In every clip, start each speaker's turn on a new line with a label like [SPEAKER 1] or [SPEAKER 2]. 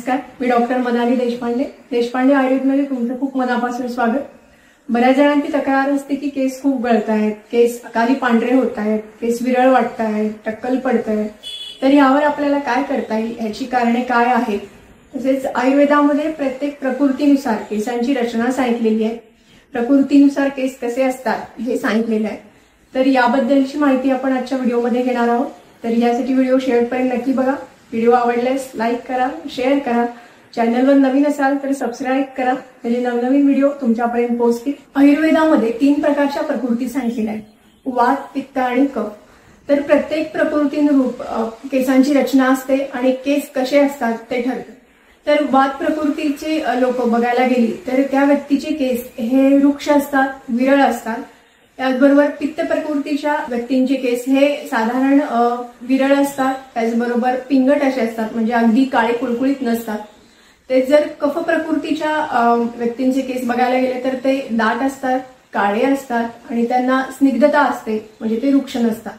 [SPEAKER 1] नमस्कार, मी डॉक्टर मनाली देशपांडे आयुर्वेदमध्ये तुमचं खूप मनापासून स्वागत। बऱ्याच जणांची तक्रार असते की केस खूप गळत आहेत, केस अकाली पांढरे होत आहेत, केस विरळ वाटत आहेत, टक्कल पडत आहे। तर यावर आपल्याला काय करता येईल, याची कारणे काय आहेत, तसेच आयुर्वेदामध्ये प्रत्येक प्रकृतीनुसार केसांची रचना सांगितलेली आहे। प्रकृतीनुसार केस कसे असतात हे सांगितलेले आहे। तर याबद्दलची माहिती आपण आजच्या व्हिडिओमध्ये घेणार आहोत। तर यासाठी व्हिडिओ शेवटपर्यंत नक्की बघा। व्हिडिओ आवडल्यास लाईक करा, शेअर करा, चॅनलवर नवीन असाल तर सबस्क्राईब करा, म्हणजे नवनवीन व्हिडिओ तुमच्यापर्यंत पोहोचतील। आयुर्वेदामध्ये 3 प्रकारच्या प्रकृती सांगितलेल्या आहेत, वात, पित्त आणि कफ। तर प्रत्येक प्रकृतीनुरूप केसांची रचना असते आणि केस कसे असतात ते ठरते। तर वात प्रकृतीचे लोक बघायला गेली तर त्या व्यक्तीचे केस हे रुक्ष असतात, विरळ असतात। त्याचबरोबर पित्त प्रकृतीच्या व्यक्तींचे केस हे साधारण विरळ असतात, त्याचबरोबर पिंगट असे असतात, म्हणजे अगदी काळे कुळकुळीत नसतात। ते जर कफ प्रकृतीच्या व्यक्तींचे केस बघायला गेले तर ते दाट असतात, काळे असतात आणि त्यांना स्निग्धता असते, म्हणजे ते रुक्ष नसतात।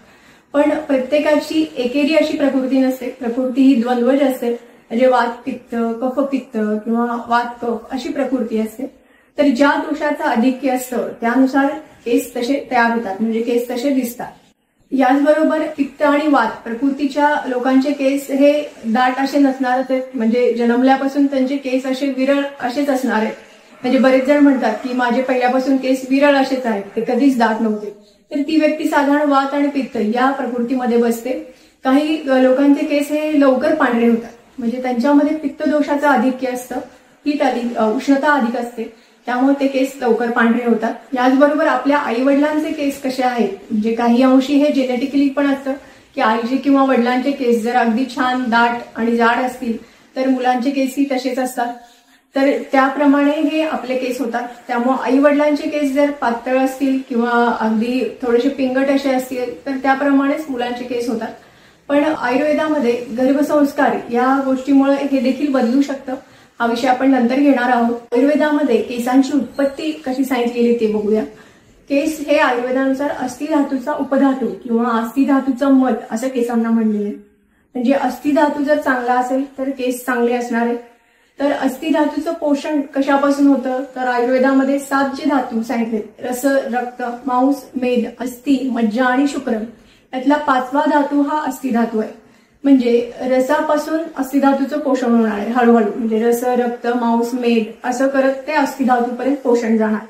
[SPEAKER 1] पण प्रत्येकाची एकेरी अशी प्रकृती नसते, प्रकृती ही द्वंद्वज असते, म्हणजे वात पित्त, कफ पित्त किंवा वात कफ अशी प्रकृती असते। तर ज्या दोषाचं आधिक्य असतं त्यानुसार केस तसे तयार होतात, म्हणजे केस तसे दिसतात। याचबरोबर पित्त आणि वात प्रकृतीच्या लोकांचे केस हे दाट असे नसणार आहेत, म्हणजे जन्मल्यापासून त्यांचे केस असे विरळ असेच असणार आहेत। म्हणजे बरेच जण म्हणतात की माझे पहिल्यापासून केस विरळ असेच आहेत, ते कधीच दाट नव्हते। तर ती व्यक्ती साधारण वात आणि पित्त या प्रकृतीमध्ये बसते। काही लोकांचे केस हे लवकर पांढरे होतात, म्हणजे त्यांच्यामध्ये पित्त दोषाचं आधिक्य असतं, हीट अधिक, उष्णता अधिक असते, त्यामुळे ते केस लवकर पांढरे होतात। याचबरोबर आपल्या आई वडिलांचे केस कसे आहेत, म्हणजे काही अंशी हे जेनेटिकली पण असतं की आईचे किंवा वडिलांचे केस जर अगदी छान दाट आणि जाड असतील तर मुलांचे केसही तसेच असतात। तर त्याप्रमाणे हे आपले केस होतात। त्यामुळे आई वडिलांचे केस जर पातळ असतील किंवा अगदी थोडेसे पिंगट असे असतील तर त्याप्रमाणेच मुलांचे केस होतात। पण आयुर्वेदामध्ये गर्भसंस्कार या गोष्टीमुळे हे देखील बदलू शकतं। हा विषय आपण नंतर घेणार आहोत। आयुर्वेदामध्ये केसांची उत्पत्ती कशी सांगितलेली ते बघूया। केस हे आयुर्वेदानुसार अस्थि धातूचा उपधातू किंवा अस्थि धातूचा मल असं केसांना म्हणले आहे। म्हणजे अस्थि धातू जर चांगला असेल तर केस चांगले असणार आहेत। तर अस्थि धातूचं पोषण कशापासून होतं, तर आयुर्वेदामध्ये 7 जे धातू सांगितले, रस, रक्त, मांस, मेद, अस्थि, मज्जा आणि शुक्रम, यातला 5वा धातू हा अस्थि धातू आहे। म्हणजे रसापासून अस्थि धातूचं पोषण होणार आहे हळूहळू, म्हणजे रस, रक्त, मांस, मेद असं करत ते अस्थि धातूपर्यंत पोषण जाणार।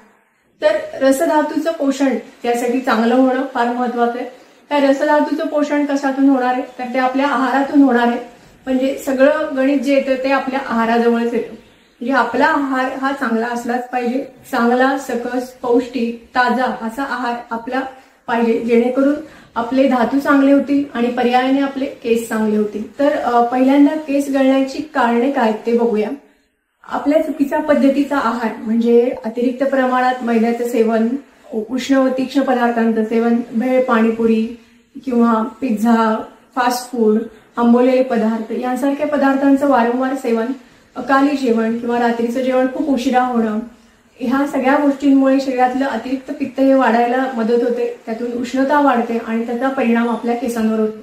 [SPEAKER 1] तर रसधातूचं पोषण त्यासाठी चांगलं होणं फार महत्वाचं आहे। त्या रसधातूचं पोषण कशातून होणार आहे, तर ते आपल्या आहारातून होणार आहे। म्हणजे सगळं गणित जे येतं ते आपल्या आहाराजवळच येतं। म्हणजे आपला आहार हा चांगला असलाच पाहिजे, चांगला, सकस, पौष्टिक, ताजा असा आहार आपला पाहिजे, जेणेकरून आपले धातू चांगले होतील आणि पर्यायाने आपले केस चांगले होतील। तर पहिल्यांदा केस गळण्याची कारणे काय ते बघूया। आपल्या चुकीच्या पद्धतीचा आहार, म्हणजे अतिरिक्त प्रमाणात मैद्याचं सेवन, उष्ण व तीक्ष्ण पदार्थांचं सेवन, भेळ, पाणीपुरी किंवा पिझ्झा, फास्ट फूड, आंबवलेले पदार्थ यांसारख्या पदार्थांचं वारंवार सेवन, अकाली जेवण किंवा रात्रीचं जेवण खूप उशिरा होणं, ह्या सगळ्या गोष्टींमुळे शरीरातलं अतिरिक्त पित्त हे वाढायला मदत होते, त्यातून उष्णता वाढते आणि त्याचा परिणाम आपल्या केसांवर होतो।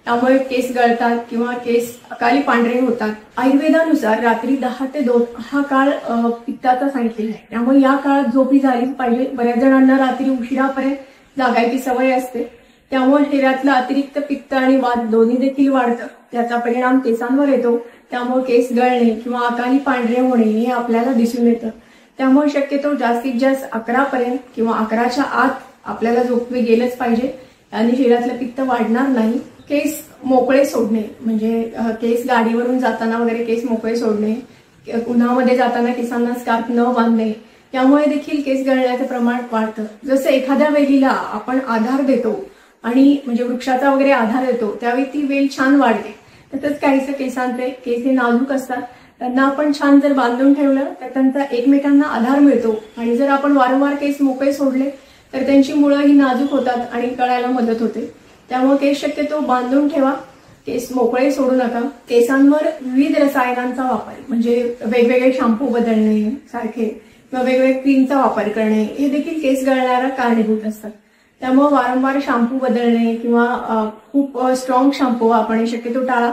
[SPEAKER 1] त्यामुळे केस गळतात किंवा केस अकाली पांढरे होतात। आयुर्वेदानुसार रात्री 10 ते 2 हा काळ पित्ताचा सांगितलेला आहे, त्यामुळे या काळात झोप ही झालीच पाहिजे। बऱ्याच जणांना रात्री उशिरापर्यंत जागायची सवय असते, त्यामुळे शरीरातलं अतिरिक्त पित्त आणि वात दोन्ही देखील वाढतं, त्याचा परिणाम केसांवर येतो। त्यामुळे केस गळणे किंवा अकाली पांढरे होणे हे आपल्याला दिसून येतं। त्यामुळे शक्यतो जास्तीत जास्त 11 पर्यंत किंवा 11च्या आत आपल्याला झोपवे गेलंच पाहिजे, आणि शरीरातलं पित्त वाढणार नाही। केस मोकळे सोडणे, म्हणजे केस गाडीवरून जाताना वगैरे केस मोकळे सोडणे, उन्हामध्ये जाताना केसांना स्कार्फ न बांधणे, यामुळे देखील केस गळण्याचं प्रमाण वाढतं। जसं एखाद्या वेलीला आपण आधार देतो आणि म्हणजे वृक्षाचा वगैरे आधार देतो, त्यावेळी ती वेल छान वाढते। तसंच काहीसं केसांचे, केस हे नाजूक असतात, त्यांना आपण छान जर बांधून ठेवलं तर त्यांचा एकमेकांना आधार मिळतो, आणि जर आपण वारंवार केस मोकळे सोडले तर त्यांची मुळं ही नाजूक होतात आणि गळायला मदत होते। त्यामुळे केस शक्यतो बांधून ठेवा, केस मोकळे सोडू नका। केसांवर विविध रसायनांचा वापर, म्हणजे वेगवेगळे शॅम्पू बदलणे सारखे किंवा वेगवेगळ्या क्रीमचा वापर करणे, हे देखील केस गळण्याला कारणीभूत असतात। त्यामुळे वारंवार शॅम्पू बदलणे किंवा खूप स्ट्रॉंग शॅम्पू वापरणे शक्यतो टाळा।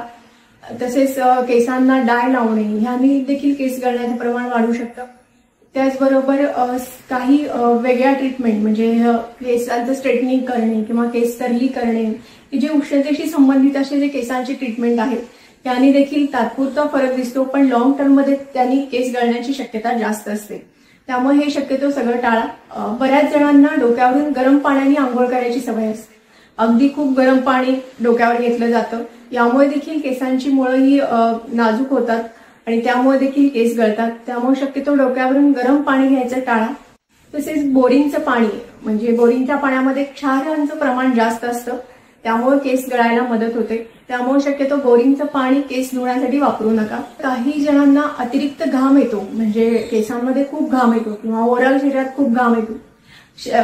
[SPEAKER 1] तसेच केसांना डाय लावणे ह्याने देखील केस गळण्याचे प्रमाण वाढू शकतं. त्याचबरोबर काही वेगळ्या ट्रीटमेंट म्हणजे केसांचं स्ट्रेटनिंग करणे किंवा केस सरली करणे, की जे उष्णतेशी संबंधित असे जे केसांची ट्रीटमेंट आहे त्याने देखील तात्पुरता फरक दिसतो, पण लॉंग टर्म मध्ये त्यांनी केस गळण्याची शक्यता जास्त असते. त्यामुळे हे शक्यतो सगळं टाळा. बऱ्याच जणांना डोक्यावरून गरम पाण्याने आंघोळ करायची सवय असते. अगदी खूप गरम पाणी डोक्यावर घेतलं जातं. यामुळे देखील केसांची मुळं ही नाजूक होतात आणि त्यामुळे देखील केस गळतात. त्यामुळे शक्यतो डोक्यावरून गरम पाणी घ्यायचं टाळा. तसेच बोरिंगचं पाणी म्हणजे बोरिंगच्या पाण्यामध्ये क्षारांचं प्रमाण जास्त असतं, त्यामुळे केस गळायला मदत होते. त्यामुळे शक्यतो बोरिंगचं पाणी केस धुण्यासाठी वापरू नका. काही जणांना अतिरिक्त घाम येतो म्हणजे केसांमध्ये खूप घाम येतो किंवा ओव्हरऑल शरीरात खूप घाम येतो.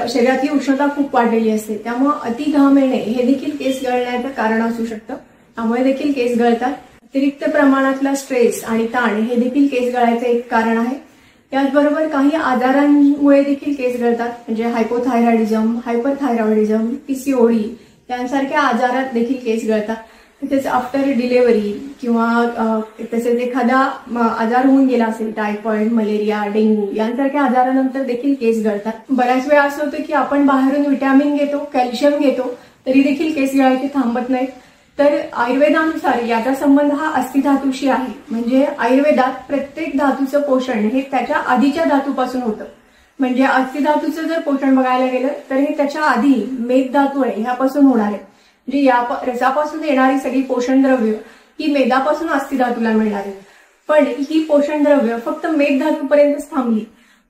[SPEAKER 1] शरीरातली उष्णता खूप वाढलेली असते, त्यामुळे अति घाम येणे हे देखील केस गळण्याचं कारण असू शकतं. त्यामुळे देखील केस गळतात. अतिरिक्त प्रमाणातला स्ट्रेस आणि ताण हे देखील केस गळायचं एक कारण आहे. त्याचबरोबर काही आजारांमुळे देखील केस गळतात म्हणजे हायपोथायरॉइडिझम, हायपरथायरॉइडिझम, पीसीओडी यांसारख्या आजारात देखील केस गळतात. तसेच आफ्टर डिलेव्हरी किंवा तसेच एखादा आजार होऊन गेला असेल, टायफॉइड, मलेरिया, डेंग्यू यांसारख्या आजारानंतर देखील केस गळतात. बऱ्याच वेळा असं होतं की आपण बाहेरून विटॅमिन घेतो, कॅल्शियम घेतो, तरी देखील केस गळायचे थांबत नाहीत. तर आयुर्वेदानुसार याचा संबंध हा अस्थिधातूशी आहे. म्हणजे आयुर्वेदात प्रत्येक धातूचं पोषण हे त्याच्या आधीच्या धातूपासून होतं. म्हणजे अस्थिधातूचं जर पोषण बघायला गेलं तर हे त्याच्या आधी मेद धातू आहे ह्यापासून होणार आहे. म्हणजे या रसापासून येणारी सगळी पोषण द्रव्य ही मेदापासून अस्थिधातूला मिळणार आहे. पण ही पोषण द्रव्य फक्त मेद धातूपर्यंतच थांबली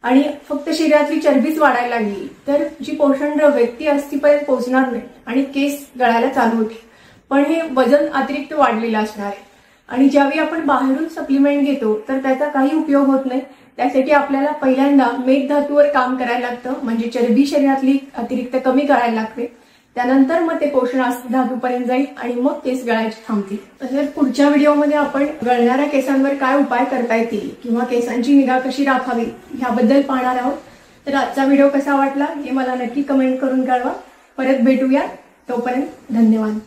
[SPEAKER 1] आणि फक्त शरीरातली चरबीच वाढायला लागली तर जी पोषण द्रव्य ती अस्थिपर्यंत पोहोचणार नाही आणि केस गळायला चालू होते. पण हे वजन अतिरिक्त वाढलेलं असणार आहे आणि ज्यावेळी आपण बाहेरून सप्लिमेंट घेतो तर त्याचा काही उपयोग होत नाही. त्यासाठी आपल्याला पहिल्यांदा मेद धातूवर काम करायला लागतं म्हणजे चरबी शरीरातली अतिरिक्त कमी करायला लागते. त्यानंतर मग ते पोषण अस्थिधातूपर्यंत जाईल आणि मग केस गळायचे थांबतील. तसेच पुढच्या व्हिडिओमध्ये आपण गळणाऱ्या केसांवर काय उपाय करता येतील किंवा केसांची निगा कशी राखावी ह्याबद्दल पाहणार आहोत. तर आजचा व्हिडिओ कसा वाटला हे मला नक्की कमेंट करून कळवा. परत भेटूया, तोपर्यंत धन्यवाद.